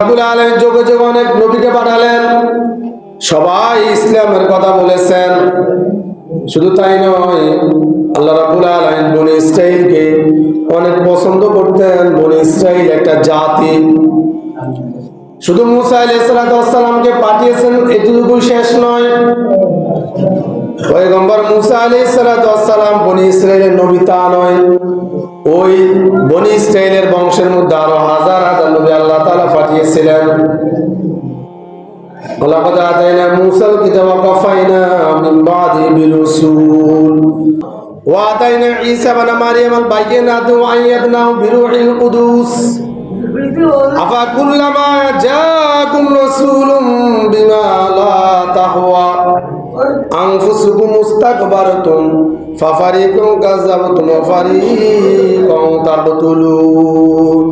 রব্বুল আলামিন যুগে যুগে অনেক নবীকে পাঠালেন, সবাই ইসলামের কথা বলেছেন। শুধু তাই নয়, আল্লাহ রাব্বুল আলামিন বনি ইসরাইলকে অনেক পছন্দ করতেন। বনি ইসরাইল একটা জাতি। শুধু মুসা আলাইহিস সালামকে পাঠিয়েছেন এটুকুই শেষ নয়। পয়গম্বর মুসা আলাইহিস সালাম বনি ইসরাইলের নবী তা নয়, ওই বনি ইসরাইলের বংশের মধ্যে আরো হাজার হাজার নবী আল্লাহ তাআলা পাঠিয়েছিলেন। ওয়ালাকাদ আতাইনা মুসাল কিতাবা ওয়াকাফাইনা মিন বাদি বিরুসুল ওয়া আতাইনা ঈসা ইবনে মারইয়াম আল বায়িনাতু ওয়া আইয়াদনাহু বিরূহিল কুদুস আফা কুল্লামা জাআকুম রাসূলুম বিমা লা তাহওয়া আনফুসুকুম মুস্তাকবারতুম ফাফারিকুম কাযাবতুম ওয়া ফারিকুম তাকতুলুন।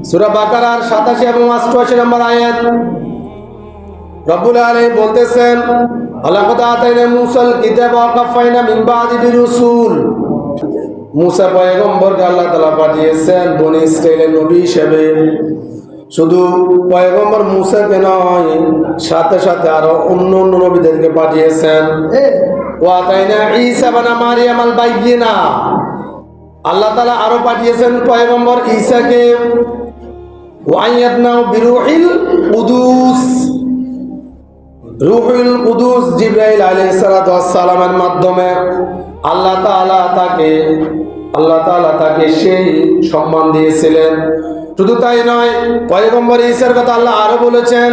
সূরা বাকারার 87 এবং 88 নম্বর আয়াত। রব্বুল আলামিন বলতেছেন, ওয়ালাকাদ আতাইনা মুসাল কিতাবা ওয়াকাফাইনা মিন বাদি বিরুসুল। মুসা পয়গম্বরকে আল্লাহ তাআলা পাঠিয়েছেন বনি ইসরাইলের নবী হিসেবে। শুধু পয়গম্বর মুসাকে নয়, সাথে সাথে আরো অন্য অন্য নবীদেরকে পাঠিয়েছেন। ওয়া আতাইনা ঈসা ইবনে মারইয়াম আল বায়িনা, আল্লাহ তাআলা আরো পাঠিয়েছেন পয়গম্বর ঈসাকে। ওয়া আইয়াদনাহু বিরূহিল কুদুস, রূহুল কুদুস জিবরাইল আলাইহিস সালামের মাধ্যমে আল্লাহ তাআলা তাকে সেই সম্মান দিয়েছিলেন। শুধু তাই নয়, পয়গম্বর ঈসার কথা আল্লাহ আরো বলেছেন,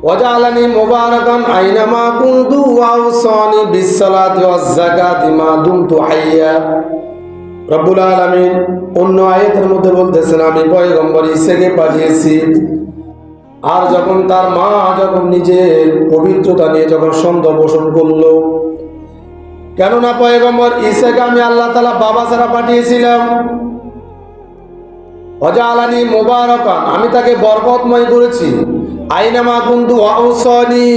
ওয়াজআলানি মুবারাকান আইনামা কুনতু ওয়া আওসানি বিসসালাতি ওয়াজ যাকাতি মা দুমতু হাইয়া। রব্বুল আলামিন অন্য আয়াতের মধ্যে বলতেছেন, আমি পয়গম্বর ঈসাকে পাঠিয়েছি। আর যখন তার মা নিজের পবিত্রতা নিয়ে সন্দেহ পোষণ করলো, কেননা পয়গম্বর ঈসাকে আমি আল্লাহ তাআলা বাবা ছাড়া পাঠিয়েছিলাম। ওয়াজআলানি মুবারাকান, আমি তাকে বরকতময় করেছি। আইনামা কুনতু ওয়া আওসানি,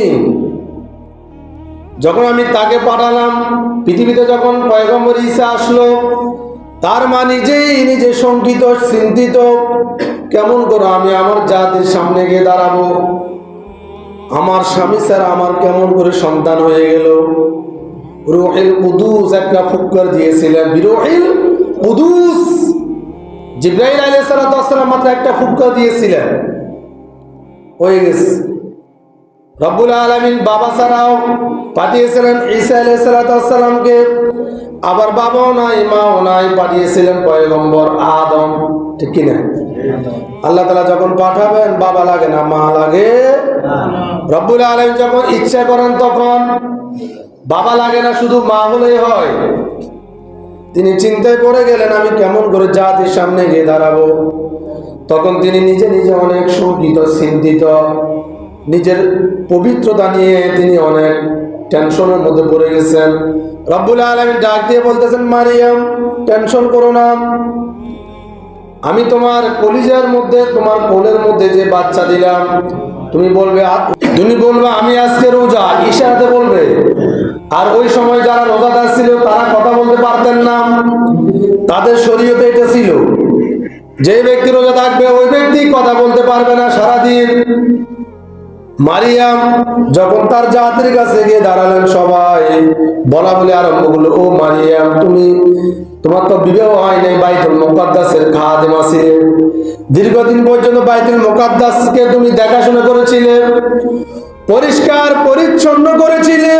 যখন আমি তাকে পাঠালাম পৃথিবীতে, যখন পয়গম্বর ঈসা আসলো, তার মা নিজে শঙ্কিত চিন্তিত, কেমন করে আমি আমার জাতির সামনে গিয়ে দাঁড়াবো, আমার স্বামী ছাড়া আমার কেমন করে সন্তান হয়ে গেল। রূহুল কুদুস একটা ফুৎকার দিয়েছিলেন, বিরূহিল কুদুস। জিবরাইল আলাইহিস সালাম মাত্র একটা ফুৎকার দিয়েছিলেন, হয়ে গেছে। রব্বুল আলামিন বাবা ছাড়াও পাঠিয়েছিলেন ঈসা আলাইহিস সালামকে, আবার বাবাও নাই মাও নাই, পাঠিয়েছিলেন পয়গম্বর আদম, ঠিক কিনা? আল্লাহ তাআলা যখন পাঠাবেন বাবা লাগে না, মা লাগে। রব্বুল আলামিন যখন ইচ্ছা করেন তখন বাবা লাগে না, শুধু মা হলেই হয়। তিনি চিন্তায় পড়ে গেলেন, আমি কেমন করে জাতির সামনে গিয়ে দাঁড়াবো। তখন তিনি নিজে অনেক শঙ্কিত চিন্তিত, নিজের পবিত্রতা নিয়ে তিনি অনেক টেনশনের মধ্যে পড়ে গেছেন। রব্বুল আলামিন ডাক দিয়ে বলতেছেন, মারিয়াম টেনশন করো না, আমি তোমার কলিজার মধ্যে, তোমার কোলের মধ্যে যে বাচ্চা দিলাম, তুমি বলবে আমি আজকে রোজা, ইশারাতে বলবে। আর ওই সময় যারা রোজাদার ছিল তারা কথা বলতে পারতেন না, তাদের শরীয়তে এটা ছিল, যে ব্যক্তি রোজা থাকবে ওই ব্যক্তি কথা বলতে পারবে না সারাদিন। মারিয়াম যখন তার জাতির কাছে গিয়ে দাঁড়ালেন, সবাই বলা বলে আরম্ভ করলো, ও মারিয়াম, তোমার তো বিবাহ হয় নাই, বাইতুল মুকাদ্দাসের খাদেমা ছিলে, দীর্ঘদিন পর্যন্ত বাইতুল মুকাদ্দাসকে তুমি দেখাশোনা করেছিলে, পরিষ্কার পরিচ্ছন্ন করেছিলে।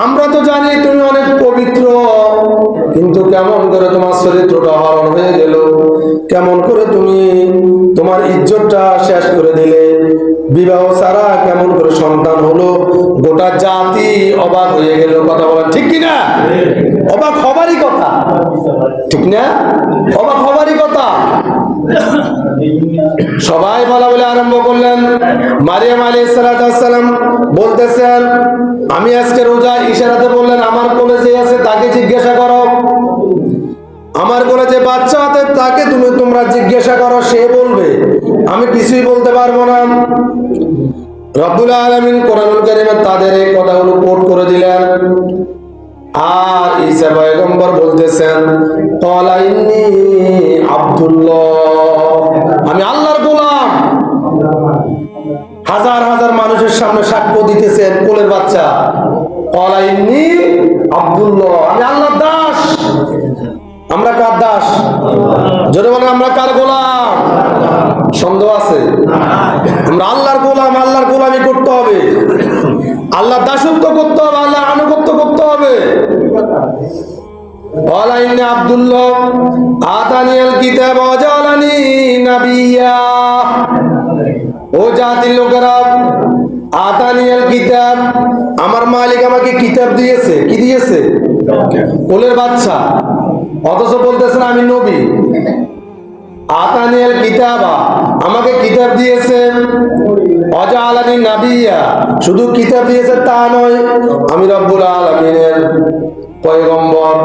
আমরা তো জানি তুমি অনেক পবিত্র, কিন্তু কেমন করে তোমার চরিত্রটা হরণ হয়ে গেল, কেমন করে তুমি তোমার ইজ্জতটা শেষ করে দিলে, বিবাহ ছাড়া কেমন করে সন্তান হলো, গোটা জাতি অবাক হয়ে গেল। কথা বলেন ঠিক কিনা? অবাক হবারই কথা, ঠিক না? অবাক হবারই কথা। সবাই বলা বলে আরম্ভ করলেন। মারিয়াম আলাইহিস সালাম বলতেছেন, আমি আজকে রোজা, ইশারাতে বললেন, আমার কোলে যে আছে তাকে জিজ্ঞাসা করো, আমার কোলে যে বাচ্চা আছে তাকে তোমরা জিজ্ঞাসা করো, সে বলবে, আমি কিছুই বলতে পারবো না। রব্বুল আলামিন কোরআনুল কারীমে তাদের এই কথাগুলো কোট করে দিলেন। আর ঈসা পয়গম্বর বলতেছেন, ক্বালা ইন্নী আব্দুল্লাহ, আমি আল্লাহর গোলাম। হাজার হাজার মানুষের সামনে সাক্ষ্য দিতেছেন কোলের বাচ্চা, ক্বালা ইন্নী আব্দুল্লাহ, আমি আল্লাহর দাস। আমরা কার দাস? জোরে বলেন, আমরা কার গোলাম? সন্দেহ আছে? আমরা আল্লাহর গোলাম। আল্লাহর গোলামি করতে হবে, আল্লাহর দাসত্ব করতে হবে, আল্লাহর আনুগত্য করতে হবে। ক্বালা ইন্নী আব্দুল্লাহ আতানিয়াল কিতাব ওয়া জাআলানি নাবিয়্যা। ও জাতির লোকেরা, আতানিয়াল কিতাব, আমার মালিক আমাকে কিতাব দিয়েছে। কি দিয়েছে? কোলের বাচ্চা, অথচ বলতেছেন আমি নবী। আতানিয়াল কিতাবা, আমাকে কিতাব দিয়েছে। ওয়া জাআলানি নাবিয়্যা, শুধু কিতাব দিয়েছে তা নয়, আমি রব্বুল আলামিনের পয়গম্বর।